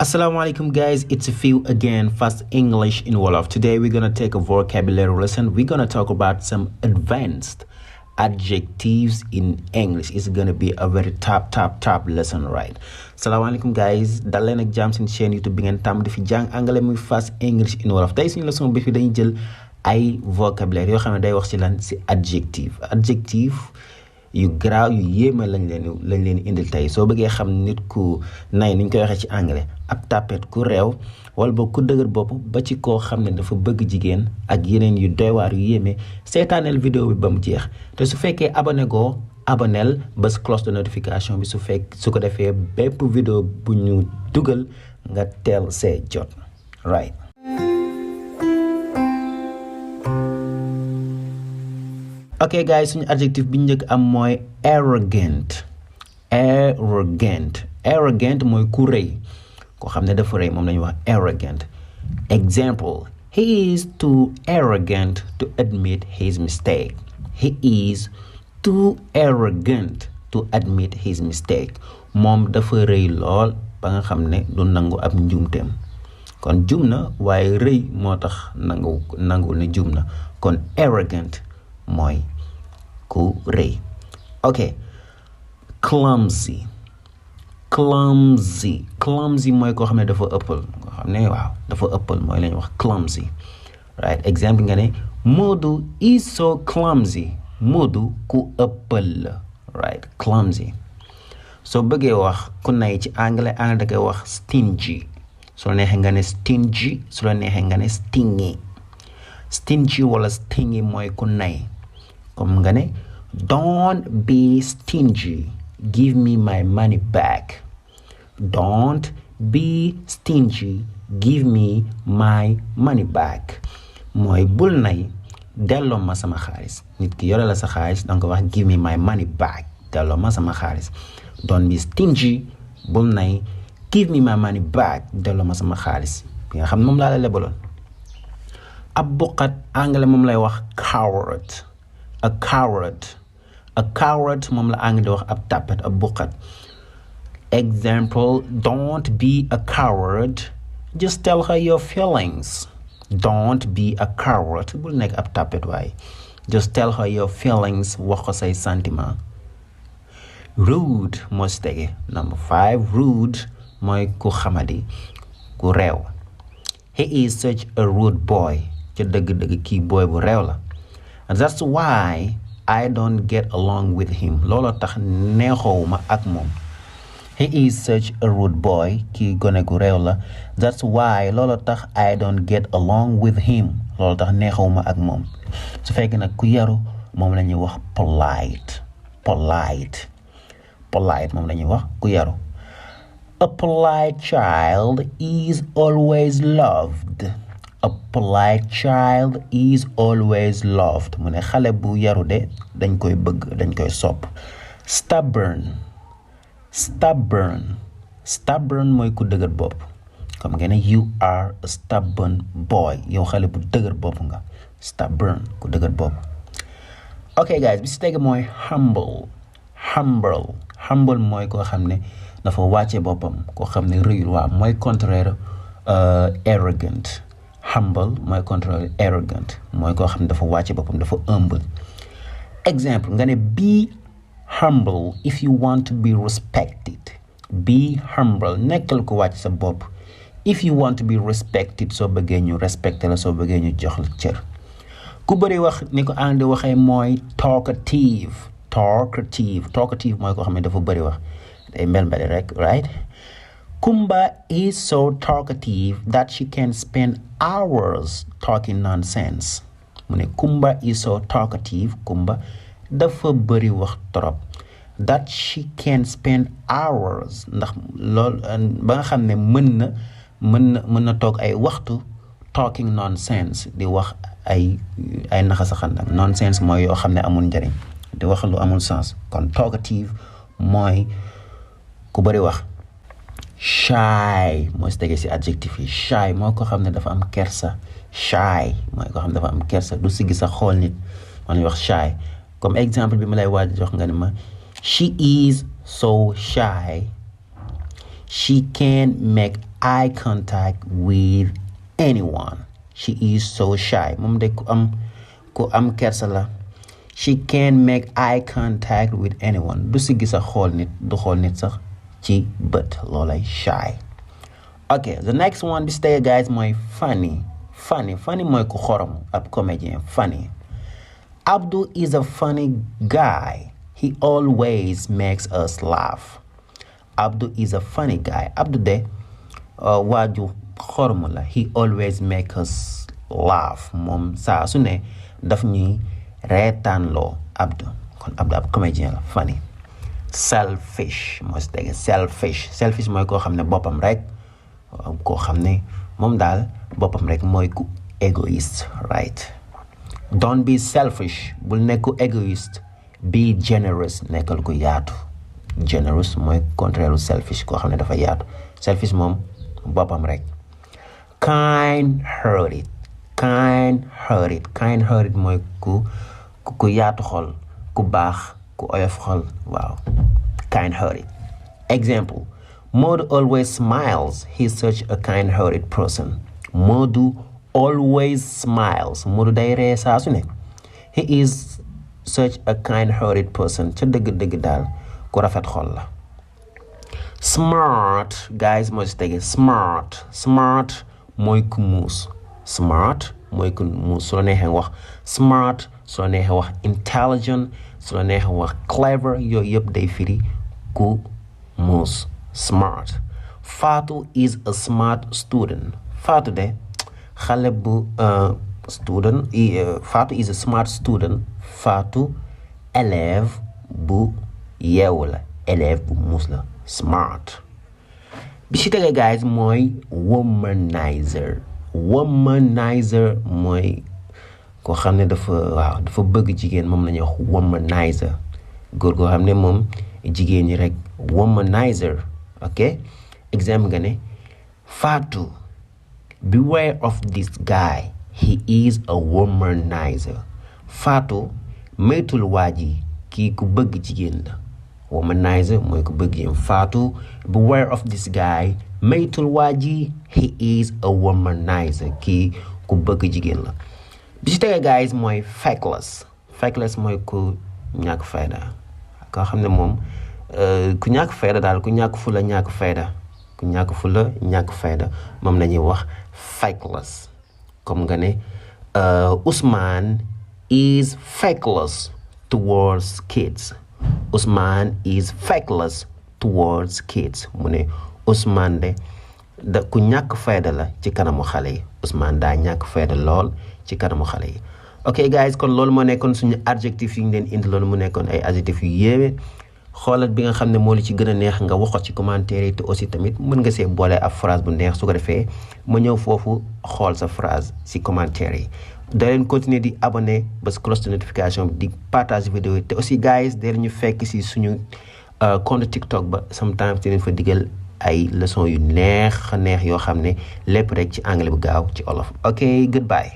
Assalamualaikum guys, it's a few again, fast English in Wolof. Today we're gonna take a vocabulary lesson. We're gonna talk about some advanced adjectives in English. It's gonna be a very top lesson, right? Assalamualaikum guys, dal leen ak jàmm seen chaîne YouTube bi ngeen tàmm di fi jàng anglais muy fast English in Wolof. Tey suñu leçon bi fi dañuy jël ay vocabulaire yoo xam ne day wax ci lan ci adjective yu garaaw yu yéeme lañ leen indil tey soo bëggee xam nit ku nay niñ koy waxee ci anglais ab tapet ku réew wala ba ku dëgër bopp ba ci koo xam ne dafa bëgg jigéen ak yeneen yu doy waar yu yéeme seetaaneel vidéo bi ba mu jeex te su fekkee abonné goo aboneel bés cloche de notification bi su ko defee bépp vidéo bu ñu dugal nga teel see jot right. Okay guys, suñu adjectif bi njëkk am mooy arrogant mooy ku rëy koo xam ne dafa rëy moom la ñuy wax arrogant. Example, he is too arrogant to admit his mistake. He is too arrogant to admit his mistake. Moom dafa rëy lool ba nga xam ne du nangu ab njuumteem. Kon juum na waaye rëy moo tax nangul ne juum na. Kon arrogant mooy ku rëy. Ok, clumsy mooy koo xam ne dafa ëppal koo xam ne dafa ëppal mooy la ñuy wax clumsy, right? Exemple nga ne Modou is so clumsy. Modou ku ëppal la, right? Clumsy. soo bëggee wax ku nay ci anglais da koy wax stingy. su la neexee nga ne stingy, su la neexee nga ne stingy. Stingy wala stingy mooy ku nay. Comme nga ne don't be stingy, give me my money back. Don't be stingy, give me my money back. Mooy bul nay delloo ma sama xaalis. Nit ki yore la sa xaalis danga ko wax give me my money back, delloo ma sama xaalis. Don't be stingy, bul nay, give me my money back, delloo ma sama xaalis bi nga xam moom laa la lebaloon. Ab buqat anglais moom lay wax coward. A coward moom la anglais di wax ab tapet, ab buqat. Example, don't be a coward, just tell her your feelings. Don't be a coward, bul nekk ab tapet waaye. Just tell her your feelings, wax ko say sentiment. Rude moo si tege. Number 5, rude mooy ku xamadi, ku réew. He is such a rude boy. Ca dëgg-dëgg kii boy bu réew la. And that's why I don't get along with him. Looloo tax neexoowuma ak moom. He is such a rude boy. Kii gone gu réew la. That's why looloo tax I don't get along with him. Looloo tax neexoowuma ak moom. su fekkee nag ku yaru moom la ñuy wax polite moom la ñuy wax ku yaru. A polite child is always loved. A polite child is always loved. Mu ne xale bu yaru de dañ koy bëgg, dañ koy sopp. Stubborn mooy ku dëgër bopp. Comme ngeen ne you are a stubborn boy. Yow xale bu dëgër bopp nga. Stubborn, ku dëgër bopp. Ok guys, bi si tege mooy humble mooy koo xam ne dafa wàcce boppam, koo xam ne rëyul. Waaw mooy contraire arrogant. Humble mooy contraire arrogant, mooy koo xam ne dafa wàcce boppam, dafa humble. Exemple nga ne be humble if you want to be respected. Be humble, nekkal ko wàcc sa bopp. If you want to be respected, soo bëggee ñu respecté la, soo bëggee ñu jox la cër. Ku bëri wax ni ko anglais waxee mooy talkative mooy koo xam ne dafa bëri wax, day mbel rek, right? Kumba is so talkative that she can spend hours talking nonsense. Mu ne Kumba is so talkative, Kumba dafa bëri wax trop. That she can spend hours, ndax lool ba nga xam ne mën na toog ay waxtu talking nonsense, di wax ay naxa saxandang. Nonsense mooy yoo xam ne amul njariñ, di wax lu amul sens. Kon talkative mooy ku bëri wax. Shy mooy si tege si adjectif yi. Shy mooy ko xam ne dafa am kersa. Shy mooy ko xam ne dafa am kersa, du siggi sa xool nit, man ñuy wax shy. Comme exemple bi ma lay waaj jox nga ne ma she is so shy She can't make eye contact with anyone. She is so shy. Moom de ku am kersa la. She can't make eye contact with anyone. Du siggi sax xool nit du xool nit sax ci bët loolay shy. Okay, the next one bi stay guys mooy funny. Funny mooy ku xorom ab comédien funny. Abdul is a funny guy. He always makes us laugh. Abdul is a funny guy. Abdul de waaju xorom la. He always makes us laugh. Moom saa su ne daf ñuy reetaan loo. Abdul kon Abdul ab comédien la funny. Selfish mooy stay selfish mooy koo xam ne boppam rek koo xam ne moom daal boppam rek mooy ku égoïste right. Don't be selfish bul nekk ku égoïste. Be generous nekkal ku yaatu. Generous mooy contraire selfish koo xam ne dafa yaatu. Selfish moom boppam rek. Kind-hearted mooy ku yaatu xol ku baax ku oyof xol waaw. Kind-hearted. Example. Modu always smiles. He's such a kind-hearted person. Modu always smiles. Modu day ree saa su ne. He is such a kind-hearted person. Ca dëgg daal ku rafet xol la. Smart guys moo ci tege smart mooy ku muus. Smart mooy ku muus su la neexee wax smart su la neexee wax intelligent su la neexee wax clever yooyu yëpp day firi ku muus. Smart. Fatou is a smart student. Fatou de xale bu student Fatou is a smart student. Fatou élève bu yeewu la élève bu muus la smart. bi ci tege guys mooy womanizer mooy koo xam ne dafa bëgg jigéen moom la ñuy wax womanizer. góor goo xam ne moom jigéen ñi rek womanizer. Okay, example nga ne Fatou, beware of this guy, he is a womanizer. Fatou moytul waaji kii ku bëgg jigéen la. Womanizer mooy ku bëgg jigéen. Fatou, beware of this guy, moytul waaji, he is a womanizer. Kii ku bëgg jigéen la. bi ci tege guys mooy feckless mooy ku ñàkk fayda koo xam ne moom ku ñàkk fayda daal ku ñàkk fula ñàkk fayda moom la ñuy wax feckless. comme nga ne Ousmane is feckless towards kids. Ousmane is feckless towards kids. mu ne Ousmane de ku ñàkk fayda la ci kanamu xale yi. Ousmane daa ñàkk fayda lool ci kanamu xale yi. ok guys kon loolu moo nekkoon suñu adjectif yi ñu leen indi loolu mu nekkoon ay adjectif yu yéeme. xoolal bi nga xam ne moo li ci gën a neex nga wax ko ci commentaire yi te aussi tamit mën nga see boole ab phrase bu neex su ko defee ma ñëw foofu xool sa phrase ci commentaire yi. da leen continuer di abonné ba cloche de notification bi di partage vidéo yi te aussi guys da leen ñu fekk ci suñu compte TikTok ba sometimes dinañ fa digal ay leçon yu neex yoo xam ne lépp rek ci anglais bu gaaw ci olof. ok goodbye.